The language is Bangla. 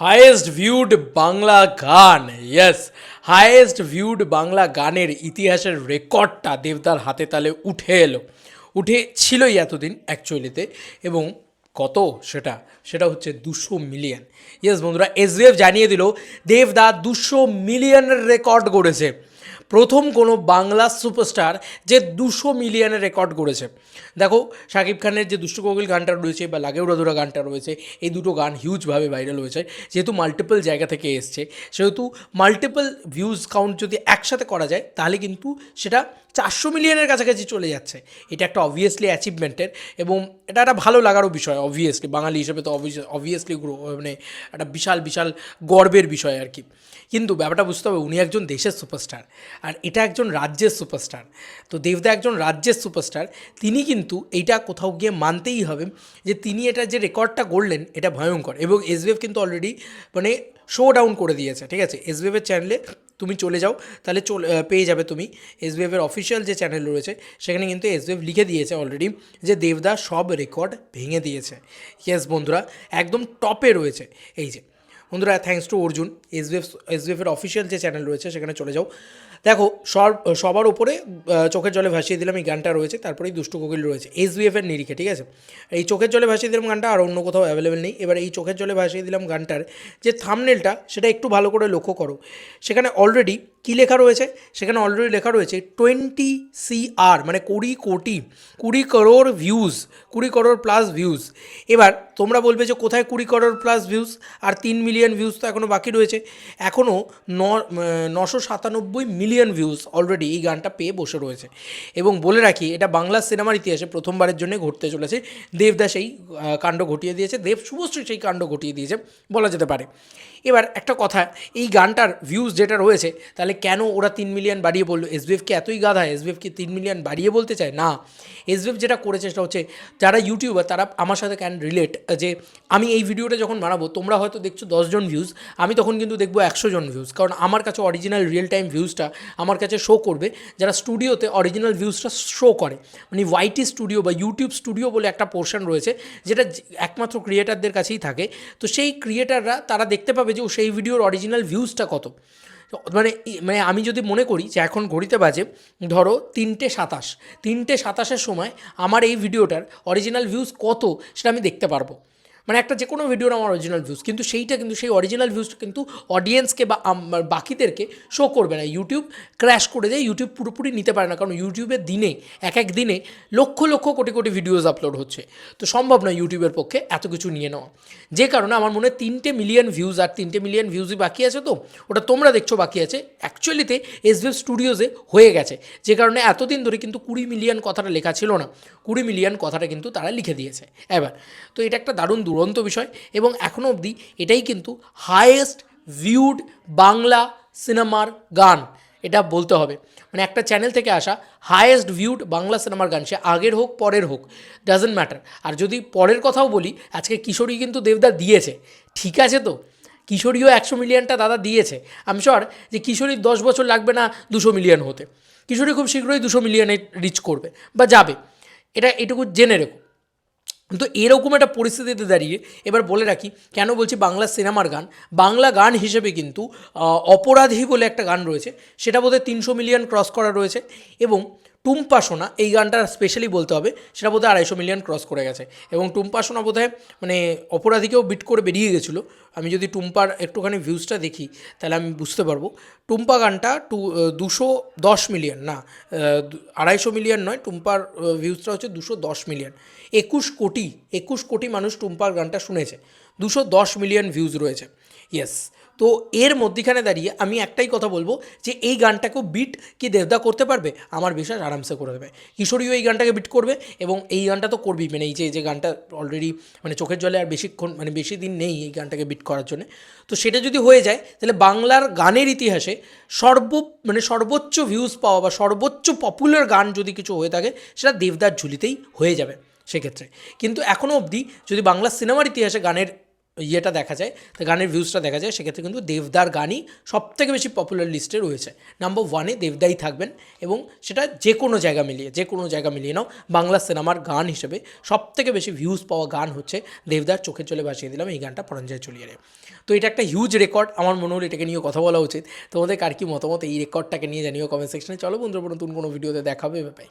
হাইয়েস্ট ভিউড বাংলা গান, ইয়েস, হাইয়েস্ট ভিউড বাংলা গানের ইতিহাসের রেকর্ডটা দেবদার হাতে তালে উঠেছিলই এতদিন অ্যাকচুয়ালিতে। এবং কত সেটা হচ্ছে 200 মিলিয়ন। ইয়েস বন্ধুরা, এসবিএফ জানিয়ে দিল দেবদা 200 মিলিয়নের রেকর্ড গড়েছে। প্রথম কোনো বাংলা সুপারস্টার যে 200 মিলিয়নের রেকর্ড করেছে। দেখো, শাকিব খানের যে দুষ্টু কোকিল গানটা রয়েছে বা লাগে উড়াধুরা গানটা রয়েছে, এই দুটো গান হিউজভাবে ভাইরাল হয়েছে। যেহেতু মাল্টিপল জায়গা থেকে এসছে, সেহেতু মাল্টিপল ভিউজ কাউন্ট যদি একসাথে করা যায় তাহলে কিন্তু সেটা 400 মিলিয়নের কাছাকাছি চলে যাচ্ছে। এটা একটা অবভিয়াসলি অ্যাচিভমেন্টের এবং এটা একটা ভালো লাগারও বিষয়। অবভিয়াসলি বাঙালি হিসেবে তো অবভিয়াসলি মানে একটা বিশাল বিশাল গর্বের বিষয় আর কি। কিন্তু ব্যাপারটা বুঝতে হবে, উনি একজন দেশের সুপারস্টার আর এটা একজন রাজ্যের সুপারস্টার। তো দেবদা একজন রাজ্যের সুপারস্টার, তিনি কিন্তু এইটা কোথাও গিয়ে মানতেই হবে যে তিনি এটা যে রেকর্ডটা গড়লেন এটা ভয়ঙ্কর। এবং এসবিএফ কিন্তু অলরেডি মানে শো ডাউন করে দিয়েছে, ঠিক আছে। এসবিএফের চ্যানেলে তুমি চলে যাও, তাহলে পেয়ে যাবে তুমি এসবিএফের অফিসিয়াল যে চ্যানেল রয়েছে সেখানে কিন্তু এসবিএফ লিখে দিয়েছে অলরেডি যে দেবদা সব রেকর্ড ভেঙে দিয়েছে। ইয়েস বন্ধুরা, একদম টপে রয়েছে। এই যে বন্ধুরা, থ্যাঙ্কস টু অর্জুন। এসবিএফের অফিসিয়াল যে চ্যানেল রয়েছে সেখানে চলে যাও। দেখো, সবার উপরে চোখের জলে ভাসিয়ে দিলাম এই গানটা রয়েছে, তারপরেই দুষ্টু কোকিল রয়েছে এসবিএফের নিরিখে, ঠিক আছে। এই চোখের জলে ভাসিয়ে দিলাম গানটা আর অন্য কোথাও অ্যাভেলেবেল নেই। এবার এই চোখের জলে ভাসিয়ে দিলাম গানটার যে থাম্বনেলটা সেটা একটু ভালো করে লক্ষ্য করো। সেখানে অলরেডি কী লেখা রয়েছে, সেখানে অলরেডি লেখা রয়েছে 20 CR, মানে 20 crore views, 20 crore plus views. এবার তোমরা বলবে যে কোথায় 20 করোড় প্লাস ভিউজ, আর 3 মিলিয়ন ভিউজ তো এখনও বাকি রয়েছে। এখনও 997 মিলিয়ন ভিউজ অলরেডি এই গানটা পেয়ে বসে রয়েছে। এবং বলে রাখি, এটা বাংলা সিনেমার ইতিহাসে প্রথমবারের জন্য ঘটতে চলেছে। দেবদা সেই কাণ্ড ঘটিয়ে দিয়েছে, দেব শুভশ্রী সেই কাণ্ড ঘটিয়ে দিয়েছে বলা যেতে পারে। এবার একটা কথা, এই গানটার ভিউজ যেটা রয়েছে, তাহলে কেন ওরা 3 মিলিয়ন বাড়িয়ে বললো? এসবিএফকে এতই গাধা, এসবিএফকে 3 মিলিয়ন বাড়িয়ে বলতে চায় না। এসবিএফ যেটা করেছে সেটা হচ্ছে, যারা ইউটিউবার তারা আমার সাথে ক্যান রিলেট, যে আমি এই ভিডিওটা যখন বানাবো তোমরা হয়তো দেখছো 10 জন ভিউজ, আমি তখন কিন্তু দেখবো 100 জন ভিউজ। কারণ আমার কাছে অরিজিনাল রিয়েল টাইম ভিউজটা আমার কাছে শো করবে, যারা স্টুডিওতে অরিজিনাল ভিউজটা শো করে। মানে ওয়াইটি স্টুডিও বা ইউটিউব স্টুডিও বলে একটা পোর্শন রয়েছে যেটা একমাত্র ক্রিয়েটারদের কাছেই থাকে। তো সেই ক্রিয়েটাররা তারা দেখতে পাবে যে সেই ভিডিওর অরিজিনাল ভিউজটা কত। মানে মানে আমি যদি মনে করি যে এখন ঘড়িতে বাজে ধরো 3:27 সময় আমার এই ভিডিওটার অরিজিনাল ভিউজ কত সেটা আমি দেখতে পারবো। মানে একটা যে কোনো ভিডিওর আমার অরিজিনাল ভিউজ, কিন্তু সেই অরিজিনাল ভিউজটা কিন্তু অডিয়েন্সকে বা বাকিদেরকে শো করবে না। ইউটিউব ক্র্যাশ করে যায়, ইউটিউব পুরোপুরি নিতে পারে না, কারণ ইউটিউবের দিনে এক দিনে লক্ষ লক্ষ কোটি কোটি ভিডিওজ আপলোড হচ্ছে। তো সম্ভব নয় ইউটিউবের পক্ষে এত কিছু নিয়ে নেওয়া। যে কারণে আমার মনে হয় 3 মিলিয়ন ভিউজ, আর 3 মিলিয়ন ভিউজই বাকি আছে। তো ওটা তোমরা দেখছো বাকি আছে, অ্যাকচুয়ালিতে এসবিএফ স্টুডিওজে হয়ে গেছে। যে কারণে এতদিন ধরে কিন্তু 20 মিলিয়ন কথাটা লেখা ছিল না, 20 মিলিয়ন কথাটা কিন্তু তারা লিখে দিয়েছে এবার। তো এটা একটা দারুণ দুরন্ত বিষয় এবং এখনও অবধি এটাই কিন্তু হাইয়েস্ট ভিউড বাংলা সিনেমার গান, এটা বলতে হবে। মানে একটা চ্যানেল থেকে আসা হাইয়েস্ট ভিউড বাংলা সিনেমার গান, সে আগের হোক পরের হোক, ডাজেন্ট ম্যাটার। আর যদি পরের কথাও বলি, আজকে কিশোরী কিন্তু দেবদা দিয়েছে, ঠিক আছে। তো কিশোরীও 100 মিলিয়নটা দাদা দিয়েছে। আমি শিওর যে কিশোরীর 10 বছর লাগবে না 200 মিলিয়ন হতে। কিশোরী খুব শীঘ্রই 200 মিলিয়নে রিচ করবে বা যাবে, এটুকু জেনে রেখো। তো এরকম একটা পরিস্থিতিতে দাঁড়িয়ে এবার বলে রাখি, কেন বলছি বাংলা সিনেমার গান, বাংলা গান হিসেবে কিন্তু অপরাধী বলে একটা গান রয়েছে, সেটা বোধহয় 300 মিলিয়ন ক্রস করা রয়েছে। এবং টুম্পা সোনা, এই গানটা স্পেশালি বলতে হবে, সেটা বোধহয় 250 মিলিয়ন ক্রস করে গেছে। এবং টুম্পা সোনা বোধহয় মানে অপরাধীকেও বিট করে বেরিয়ে গেছিলো। আমি যদি টুম্পার একটুখানি ভিউজটা দেখি তাহলে আমি বুঝতে পারবো। টুম্পা গানটা 210 মিলিয়ন না, 250 মিলিয়ন নয়, টুম্পার ভিউজটা হচ্ছে 210 মিলিয়ন। 21 কোটি মানুষ টুম্পার গানটা শুনেছে, 210 মিলিয়ন ভিউজ রয়েছে। ইয়েস। তো এর মধ্যিখানে দাঁড়িয়ে আমি একটাই কথা বলবো যে এই গানটাকেও বিট কি দেবদা করতে পারবে? আমার বিশ্বাস আরামসে করে দেবে। কিশোরীও এই গানটাকে বিট করবে এবং এই গানটা তো করবেই। মানে এই যে গানটা অলরেডি মানে চোখের জলে আর বেশিক্ষণ মানে বেশি দিন নেই এই গানটাকে বিট করার জন্য। তো সেটা যদি হয়ে যায় তাহলে বাংলার গানের ইতিহাসে সর্বোচ্চ ভিউজ পাওয়া বা সর্বোচ্চ পপুলার গান যদি কিছু হয়ে থাকে সেটা দেবদার ঝুলিতেই হয়ে যাবে সেক্ষেত্রে। কিন্তু এখনও অবধি যদি বাংলা সিনেমার ইতিহাসে গানের ইয়েটা দেখা যায়, তো গানের ভিউজটা দেখা যায়, সেক্ষেত্রে কিন্তু দেবদার গানই সবথেকে বেশি পপুলার লিস্টে রয়েছে। নাম্বার ওয়ানে দেবদাই থাকবেন, এবং সেটা যে কোনো জায়গা মিলিয়ে নাও, বাংলা সিনেমার গান হিসেবে সবথেকে বেশি ভিউজ পাওয়া গান হচ্ছে দেবদার চোখের জলে ভাসিয়ে দিলাম, এই গানটা পরাঞ্জয় চলিয়ারে। তো এটা একটা হিউজ রেকর্ড, আমার মনে হলো এটাকে নিয়ে কথা বলা উচিত। তোমাদের কার কি মতামত এই রেকর্ডটাকে নিয়ে জানিও কমেন্ট সেকশনে। চলো বন্ধুরা, নতুন কোনো ভিডিওতে দেখা হবে, বাই।